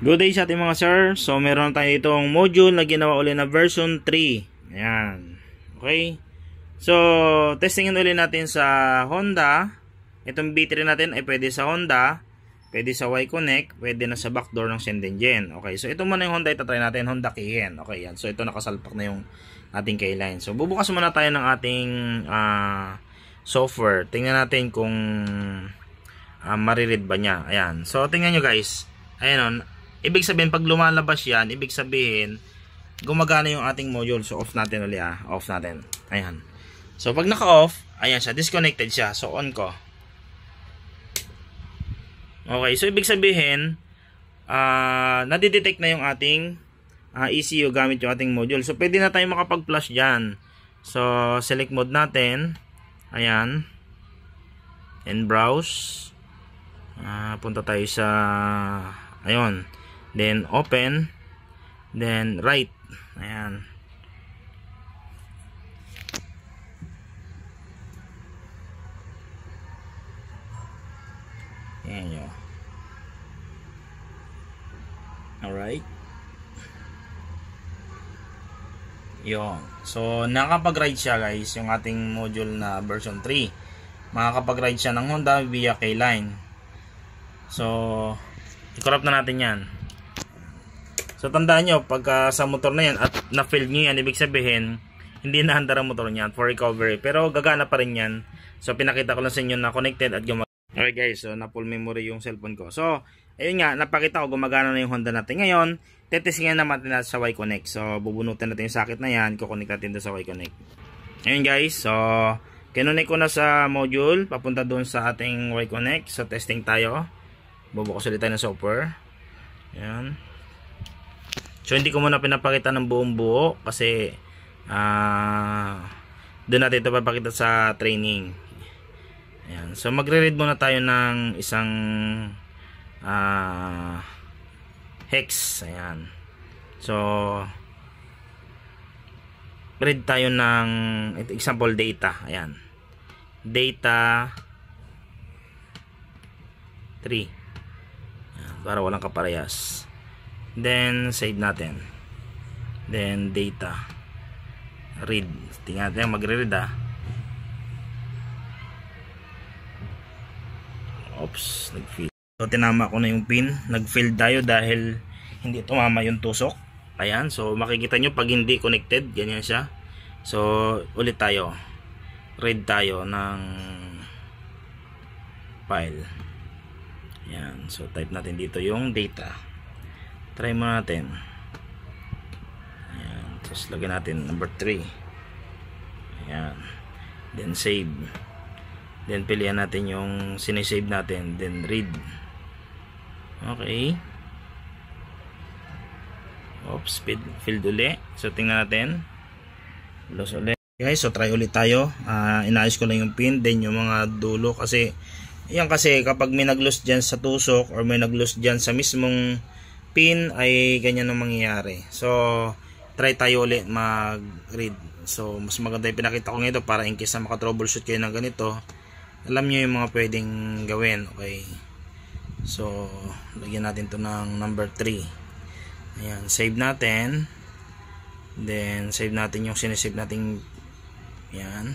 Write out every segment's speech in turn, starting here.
Good day sa ating mga sir. So meron tayo itong module na ginawa ulit na version 3. Ayan. Okay. So testingin ulit natin sa Honda. Itong B3 natin ay pwede sa Honda, pwede sa Y-Connect, pwede na sa backdoor ng send engine. Okay. So ito muna yung Honda, itatry natin, Honda Cayenne. Okay yan. So ito nakasalpak na yung ating K-line. So bubukas muna tayo ng ating software. Tingnan natin kung mariread ba niya. Ayan. So tingnan nyo guys. Ayan o. Ibig sabihin, pag lumalabas yan, ibig sabihin, gumagana yung ating module. So, off natin ulit Off natin. Ayan. So, pag naka-off, ayan siya. Disconnected siya. So, on ko. Okay. So, ibig sabihin, nadidetect na yung ating ECU gamit yung ating module. So, pwede na tayo makapag-flash dyan. So, select mode natin. Ayan. And browse. Punta tayo sa ayun. Then open, then write. Ayan. Ayan yun. Alright. Yun. So nakapag-write siya guys, yung ating module na version 3. Makakapag-write siya ng Honda via K-line. So i-corrupt na natin yan. So tandaan nyo, pagka sa motor na yan at na-failed nyo yan, ibig sabihin hindi na handar ang motor niyan for recovery, pero gagana pa rin yan. So pinakita ko lang sa inyo na connected at gumagana. Okay guys, so na full memory yung cellphone ko. So ayun nga, napakita ko gumagana na yung Honda natin. Ngayon tetestingin naman natin sa Y-Connect. So bubunutin natin yung socket na yan, kukonek natin doon sa Y-Connect. Ayun guys, so kinunik ko na sa module papunta doon sa ating Y-Connect. So testing tayo. Bubukas ulit tayo ng software. Ayan. So hindi ko muna pinapakita ng buong buo kasi doon natin ito papakita sa training. Ayan. So magre-read muna tayo ng isang hex. Ayan. So read tayo ng example data. Ayan. Data 3. Ayan. Para walang kaparehas. Then save natin. Then data read. Tingnan natin magre-read Oops, nag-fail. So tinama ko na yung pin. Nag-fail tayo dahil hindi tumama yung tusok. Ayan, so makikita nyo pag hindi connected, ganyan siya. So ulit tayo. Read tayo ng file. Ayan, so type natin dito yung data. Try mo natin. Ayan. Tapos lagyan natin number 3. Ayan. Then save. Then pilihan natin yung sinisave natin. Then read. Okay. Oops. Filled uli. So tingnan natin. Close ulit. Guys, so try ulit tayo. Inaayos ko lang yung pin. Then yung mga dulo. Kasi yan kasi kapag may nag-loose dyan sa tusok or may nag-loose dyan sa mismong pin ay ganyan ang mangyayari. So try tayo ulit mag-read. So mas maganda yung pinakita ko ngayon para in case na maka-troubleshoot kayo ng ganito, alam nyo yung mga pwedeng gawin. Okay. So lagyan natin to ng number 3. Ayan, save natin. Then save natin yung sinisave natin. Ayan.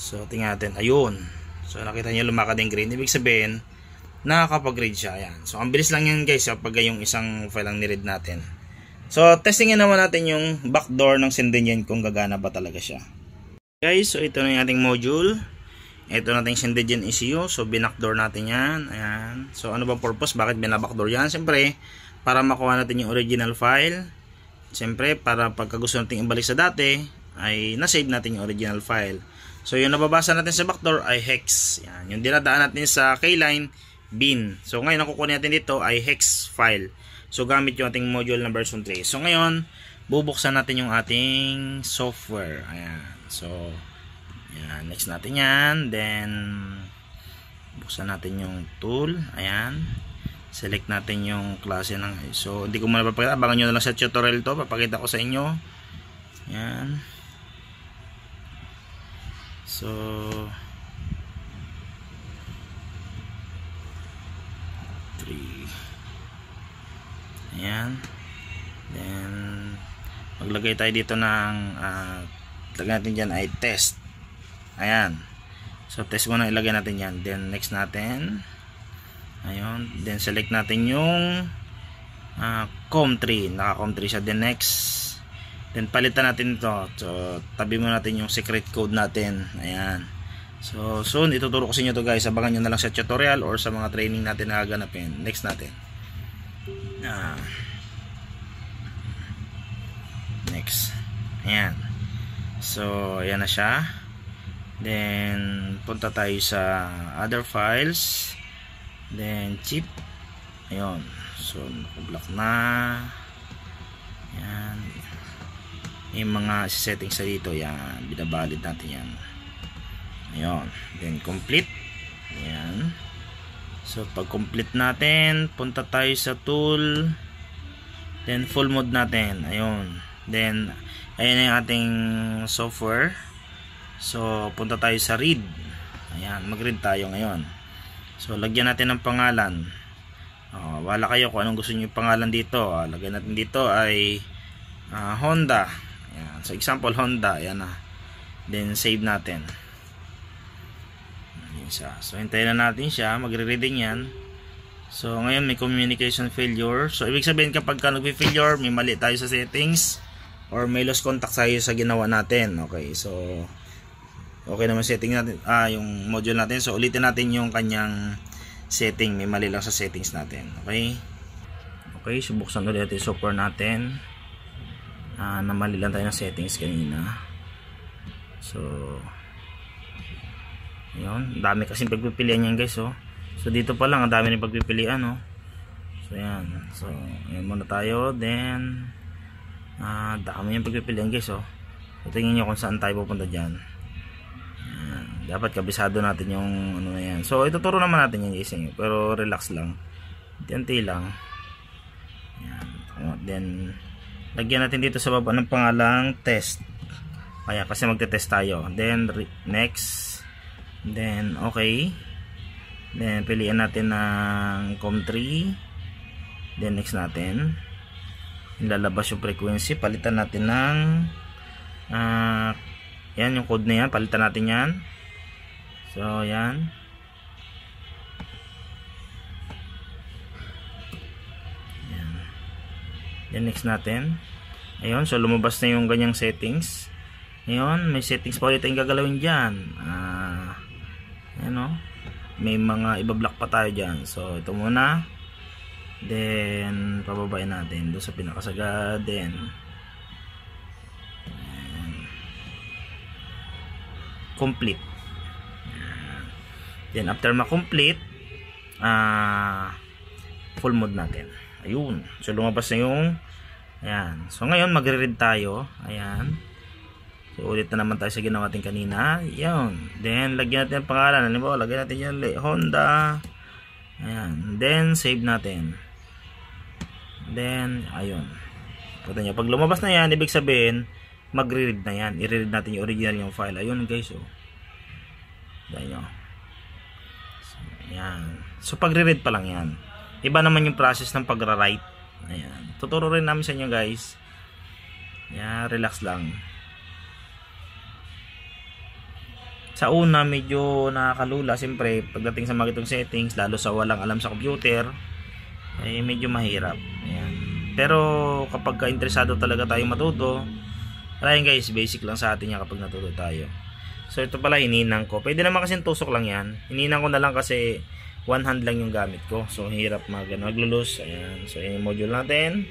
So tingnan natin. Ayun. So nakita nyo lumakad yung green. Ibig sabihin nakakapag-read siya. Ayan. So ang bilis lang yan guys pag yung isang file ang ni-read natin. So testingin naman natin yung backdoor ng send engine kung gagana ba talaga siya. Guys, so ito na yung ating module. Ito nating send engine ECU. So binackdoor natin yan. Ayan. So ano ba purpose? Bakit binabackdoor yan? Siyempre para makuha natin yung original file. Siyempre para pagka gusto natin ibalik sa dati ay na-save natin yung original file. So yung nababasa natin sa backdoor ay hex. Yan. Yung dinadaan natin sa K-line bin. So ngayon ang kukunin natin dito ay hex file. So gamit yung ating module na version 3. So ngayon bubuksan natin yung ating software. Ayan. So ayan, next natin yan. Then buksan natin yung tool. Ayan. Select natin yung klase ng, so hindi ko muna papakita. Abangan nyo na lang sa tutorial to. Papakita ko sa inyo. Ayan. So Ayan. Then maglagay tayo dito ng lagyan natin dyan ay test. Ayan. So test muna ilagay natin yan. Then next natin. Ayun. Then select natin yung COM3. Naka COM3 siya. Then next. Then palitan natin ito. So tabi mo natin yung secret code natin. Ayan. So soon ituturo ko sa inyo to guys. Abangan nyo na lang sa tutorial or sa mga training natin na gaganapin. Next natin. Next. Ayan. So ayan na siya. Then punta tayo sa other files. Then chip. Ayun. So naka-block na. Ayan. Yung mga settings sa dito. Yan. Binabalid natin yan. Ayun. Then complete. Ayan. So pag complete natin, punta tayo sa tool. Then full mode natin. Ayun. Then ayan yung ating software. So punta tayo sa read. Ayan, mag-read tayo ngayon. So lagyan natin ng pangalan. Wala kayo kung anong gusto niyo yung pangalan dito. Lagyan natin dito ay Honda. Ayan. So example Honda. Ayan na. Then save natin. Ayan siya. So hintayin na natin siya. Magre-reading yan. So ngayon may communication failure. So ibig sabihin kapag ka nag-failure, may mali tayo sa settings or may lost contact tayo sa ginawa natin. Okay, so okay naman setting natin yung module natin. So ulitin natin yung kanyang setting. May mali lang sa settings natin. Okay, okay, subuksan ulit yung software natin. Na mali lang tayo ng settings kanina. So yun, dami kasing pagpipilian yan guys. So dito pa lang ang dami rin pagpipilian. So yan. So yan muna tayo. Then dami yung pagpipilian guys. So tingnan nyo kung saan tayo pupunta dyan. Dapat kabisado natin yung ano na yan. So ituturo naman natin yan guys. Pero relax lang. Tiyanti lang. Yan. Then lagyan natin dito sa baba ng pangalang test. Kaya kasi magte-test tayo. Then next. Then okay. Then piliin natin ng COM3. Then next natin. Lalabas yung frequency. Palitan natin ng yan yung code na yan. Palitan natin yan. So yan. Yan. Then next natin. Ayun. So lumabas na yung ganyang settings. Ayun. May settings pa ulit tayong gagalawin dyan. Ayan may mga ibablock pa tayo dyan. So ito muna. Then pababain natin doon sa pinakasagad. Then complete. Then after ma-complete, full mode natin. Ayun. So lumabas na yung ayan. So ngayon magre-read tayo. Ayan. So ulit na naman tayo sa ginawa natin kanina. Ayun. Then lagyan natin ang pangalan. Halimbawa, lagyan natin yan Honda. Ayan. Then save natin. Then ayun. Pagka nyo, pag lumabas na yan, ibig sabihin magre-read na yan. I-read natin yung original yung file. Ayun guys. So yan nyo. So, ayan. So pagre-read pa lang yan. Iba naman yung process ng pagra-write. Ayan. Tuturo rin namin sa inyo guys. Ayan. Relax lang. Sa una medyo nakakalula. Siyempre pagdating sa mga itong settings, lalo sa walang alam sa computer, ay medyo mahirap. Ayan. Pero kapag ka-interesado talaga tayong matuto, ayun guys, basic lang sa atin yan kapag natuto tayo. So ito pala hininang ko. Pwede naman kasi tusok lang yan. Hininang ko na lang kasi one hand lang yung gamit ko. So hirap maglulus. Ayan. So yung module natin.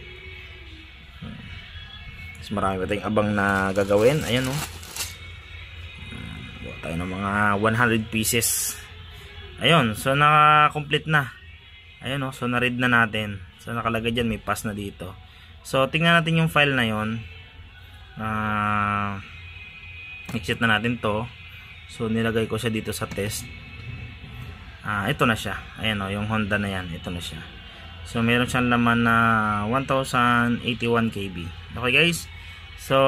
Mas marami pa tayong abang na gagawin. Ayan gawa tayo ng mga 100 pieces. Ayun. So naka-complete na. Ayun so na-read na natin. So nakalagay dyan, may pass na dito. So tingnan natin yung file na yon. Exit na natin to. So nilagay ko siya dito sa test. Ito na siya. Ayan yung Honda na yan. Ito na siya. So meron siyang laman na 1081 KB. Okay guys. So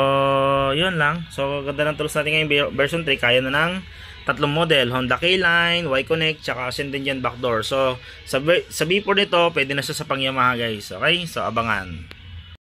yun lang. So ganda ng tools natin ngayon version 3. Kaya na ng tatlong model, Honda K-Line, Y-Connect, tsaka Ascendant yan backdoor. So sa V4 nito, pwede na siya sa pang Yamaha guys. Okay? So abangan.